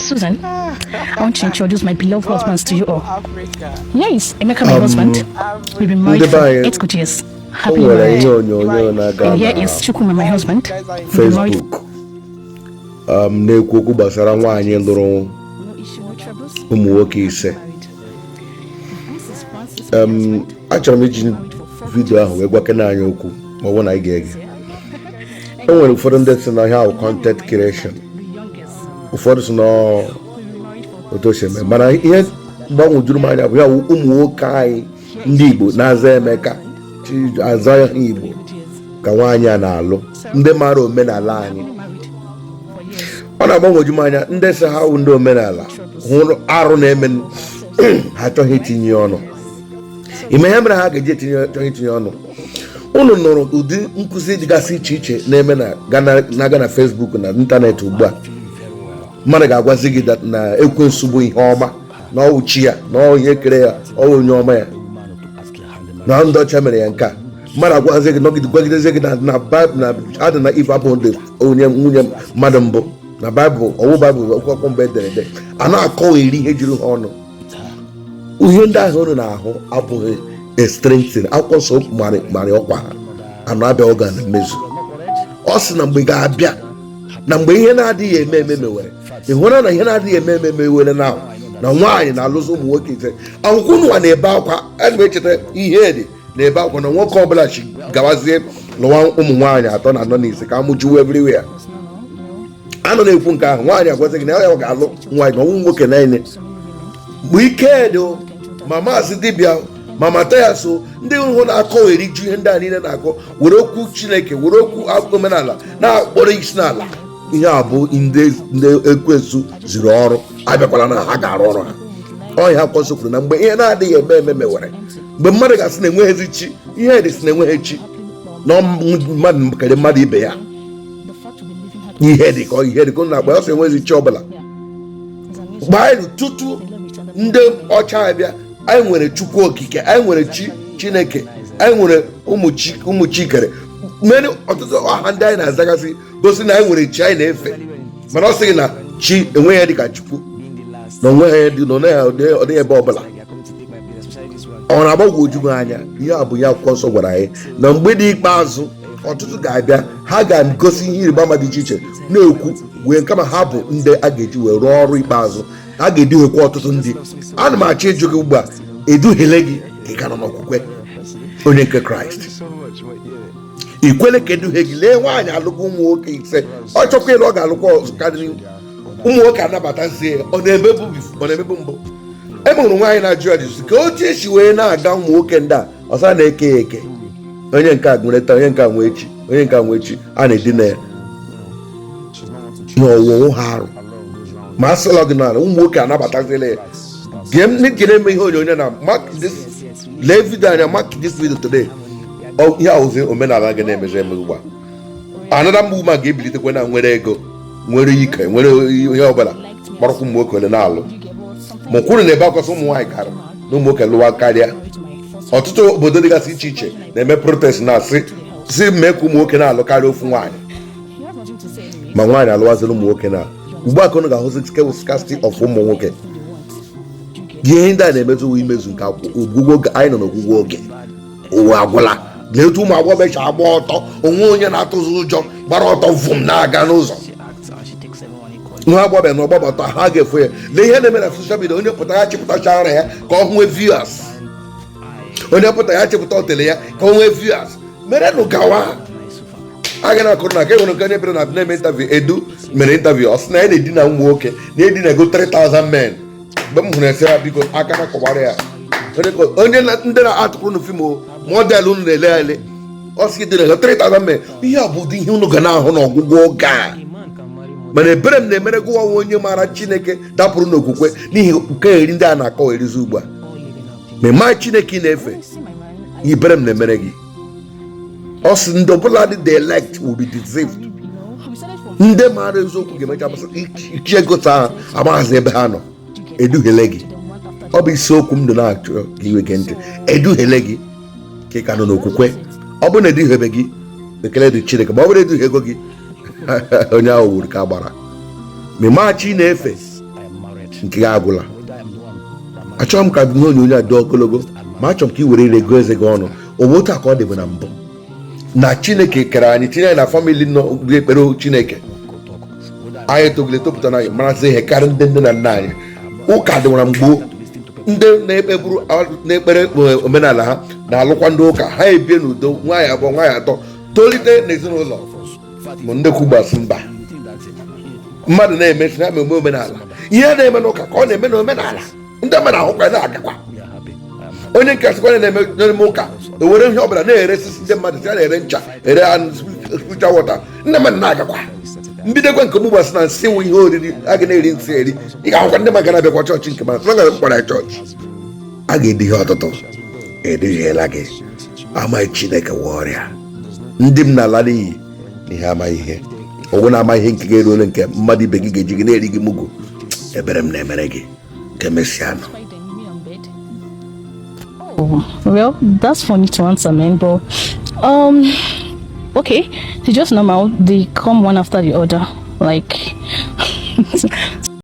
Susan. I want to introduce my beloved husbands to you all. Yes, Emeka, my husband. We've been married for 8 good years. Happily married. And here is Chukuma, my husband. We've been married. Na-ekwu okwu gbasara nwaanyị lụrụ ụmụ nwoke ise. Achọrọ m iji vidio ahụ wee gwakena anyị okwu ma ọ bụ na anyị ga-ege. E nwere ụfọdụ ndị si na ihe ahụ content creation, ụfọdụ si na otu o si eme, mana ihe gbanwejuru m anya bụ ya ụmụ nwoke anyị ndị Igbo na-aza Emeka aza ya Igbo ka nwaanyị a na-alụ, ndị maara omenala anyị. Ọ na-agbanweju m anya ndị si ha ndị omenala hụrụ arụ na-eme ha achọghị itinye ọnụ. Ime ihe mere ha ga-eji achọghị itinye ọnụ. Unu nụrụ ụdị nkụzi dịgasị iche iche na-eme na-aga na Facebook na ịntanetị ugbu a. Mmadụ ga-agwazi gị na ekwensu bụ ihe ọma, na ọwụ chi ya, na ọ ihe kere ya, ọwụ onye ọma ya, na ndị ọcha mere ya nke a. Mmadụ agwazi gị gwagidezi gị na Baịbụl na Adam na Eve abụghị ndị onye nwunye mmadụ mbụ na Baịbụl, ọwụ Baịbụl akwụkwọ mgbe ederede a na-akọweri ihe jiri ha ọnụ. Ihe ndị ahụ unu na-ahụ abụghị strengthen. Akwụkwọ nsọ marị ọkwa ha anụ abịa ọga na mmezu. Ọ sị na mgbe ga-abịa na mgbe ihe na-adịghị eme eme mewere. Ị hụrụ na ihe na-adịghị eme eme mewere na nwaanyị na-alụzi ụmụ nwoke ise. Akwụkwọ ụnụnwa na-ebe akwa. A na-echeta ihe dị na-ebe akwa na nwoke ọbụla chi gawazie lụwa ụmụ nwaanyị 3 na 4 na 5 ka amụjuwe everywhere. Anọ na-ekwu nke ahụ, nwaanyị agwazi gị na ya ga-alụ nwaanyị na ọnwụ nwoke naanị. Mgbe ike dị ma maazị dibịa ma mata ya so ndị hụ na-akọ eriju ihe ndị a niile na-akọ were okwu Chineke were okwu akụkọ omenala na-akpọrọ isi n'ala. Ihe a bụ ndị ekwensu ziri ọrụ, abịakwala na ha ga-arụ ọrụ ha. Ọhịa akwụkwọ nsọ kwuru na mgbe ihe na-adịghị eme eme mewere, mgbe mmadụ ga-asị na enweghịzi chi, ihe dị si na enweghị chi, na mmadụ kere mmadụ ibe ya. Ihe dị ka ọ na-agba ọsọ enweghịzi chi ọbụla. Gbaịrụ tutu ndị ọcha abịa, anyị nwere Chukwu okike, anyị nwere chi Chineke, anyị nwere ụmụ chi kere. Mmeri ọtụtụ ọha ndị anyị na-azagasị gosi na anyị nwere chi anyị na-efe, mana ọ sịghị na chi enweghị ya dịka Chukwu, na onweghị ọ dịghị ebe ọbụla. Ọ na-agbagwoju m anya. Ihe a bụ ya akwụkwọ nsọ gwara anyị na mgbe dị ikpeazụ ọtụtụ ga-abịa, ha ga-egosi ihe ịrịba ama dị iche iche na-ekwu wee kama ha bụ ndị a ga-eji wee rụọ ọrụ ikpeazụ. A ga-eduhiekwa ọtụtụ ndị. Ana m achọ ịjụ gị ugbu a, eduhiele gị ka ị ga nọ n'okwukwe onye nke Kraịst? Ikwele ka eduhie gị? Lee nwaanyị alụkwa ụmụ nwoke ise, ọ chọkwa ịlụ ọ ga-alụkwa ọzọ karịrị ụmụ nwoke anabatazie ọ na-emebu mbụ. Emụrụ nwaanyị na-ajụ ajụjụ ka otu esi wee na-aga ụmụ nwoke ndị a ọsa na-eke eke. Onye nke a nwere onye nke a nwee echi, onye nke a nwee echi a na-edina ya n'ọwụwụ ha arụ. Ma asịla gị n'ala ụmụ nwoke anabatazila ya. Gee na-eme ihe onyonyo na lee vidio anya, mark this video today. Ihe ahụzi omenala gị na-emezi eme ugbu a. Anada mgbe ụma ga-ebilitekwa na nwere ego, nwere ike, nwere ihe ọbụla gbarakwa ụmụ nwoke ole na-alụ. Ma kwuru na ebe akwasị ụmụ nwaanyị gara na ụmụ nwoke lụwa karịa. Ọtụtụ obodo dịgasị iche iche na-eme protest na-asị mee ka ụmụ nwoke na-alụ karịa ofu nwaanyị, ma nwaanyị alụwazịla ụmụ nwoke na ugbu a ka unu ga-ahụzi scarcity of ụmụ nwoke. Ihe ndị a na-emezu imezu nke ọgwụgwụ oge. Anyị nọ n'ọgwụgwụ oge, ụwa agwụla. Lee otu ụmụ agbọghọ echa agba ọtọ, onwe onye na-atụzi ụjọ gbara ọtọ vụm na-aga n'ụzọ. Nwa agbọghọ na ọgbọgbọtọ ha ga-efu ya. Lee ihe na-eme na soshal midia, onye pụta ya chịpụtacha ara ya ka ọ nwee viewers, onye pụta ya chịpụta otele ya ka ọ nwee viewers. Merenụ gawa. Aga na akụrụ na ka enwere nke onye bịara na na-eme interview. Edu mere interview, ọ sị na ya na-edina ụmụ nwoke, na-edinago 3,000 men. Mgbe m hụrụ ese ya, biko aka na kọwara ya. Onye ndị na-atụpụrụ na fim model unu na-ele ya ele, ọ sị dịna 3,000 men. Ihe a bụ ụdị ihe unu ga na-ahụ n'ọgwụgwụ oge a. Mana ebere m na-emere gụwa onye maara Chineke dapụrụ n'okwukwe n'ihi nke eri ndị a na-akọ erizi ugbu a. Ma ịma Chineke ị na-efe, ibere m na-emere gị. Ọ sị ndị ọbụla dị the elect will be deceived. Ndị maara eziokwu ga-emecha iche egota ha amaghazi ebe ha nọ. Eduhiele gị. Ọ bụ isiokwu m dị na-achọ ka iwe gee ntị. Eduhiele gị ka ị ka nọ n'okwukwe. Ọ bụrụ na eduhiebe gị, ekele dị Chineke. Ma ọ bụrụ eduhiego gị, onye ahụ wuru ka gbara. Ma ịma chi na-efe, nke ya agwụla. Achọrọ m ka ihe onyonyo a dị ogologo, ma achọrọ m ka ị were rego eze gị ọnụ. Otu a ka ọ dịbụ na mbụ, na Chineke kere anyị tinye anyị na famili nọ ekpere Chineke. Anyị togile topụta na anyị marazi ihe karịa ndị nne na nna anyị. Ụka dịwara mgbe ndị na-ekpere omenala ha na-alụkwa ndị ụka, ha ebie n'udo, nwaanyị abụọ nwaanyị atọ tolite n'ezinụlọ. Ma ndị kwugbasị mba, mmadụ na-emesi na eme omenala, ihe na-eme n'ụka ka ọ na-eme n'omenala. Ndị mmadụ ahụkwa na-agakwa. Onye nke asịkwa na-eme n'ime ụka ewere ihe ọbụla na-eresisi ndị mmadụ, a na-ere ncha, ere spiritual water, ndị mmadụ na-agakwa. Mbidokwa nke mụgbasị na nsị nwe ihe oriri a ga na-eri nsị eri. Ị ga-ahụkwa ndị mmadụ na-abịakwa chọọchị nke mana gara mkpara chọọchị a ga-edi ihe ọtụtụ eduhiela gị. Amaghị Chineke nwe ọrịa. Ndị m na-ala n'iyi na ihe amaghị ihe, ọgwụ na-ama ihe nke ga-eru ole nke mmadụ ibe gị ga-eji gị na-eri gị mugu. Ebere m na-emere gị ka emesịa nọ. Well, that's funny to answer, man, but okay, it's just normal. They come one after the other, like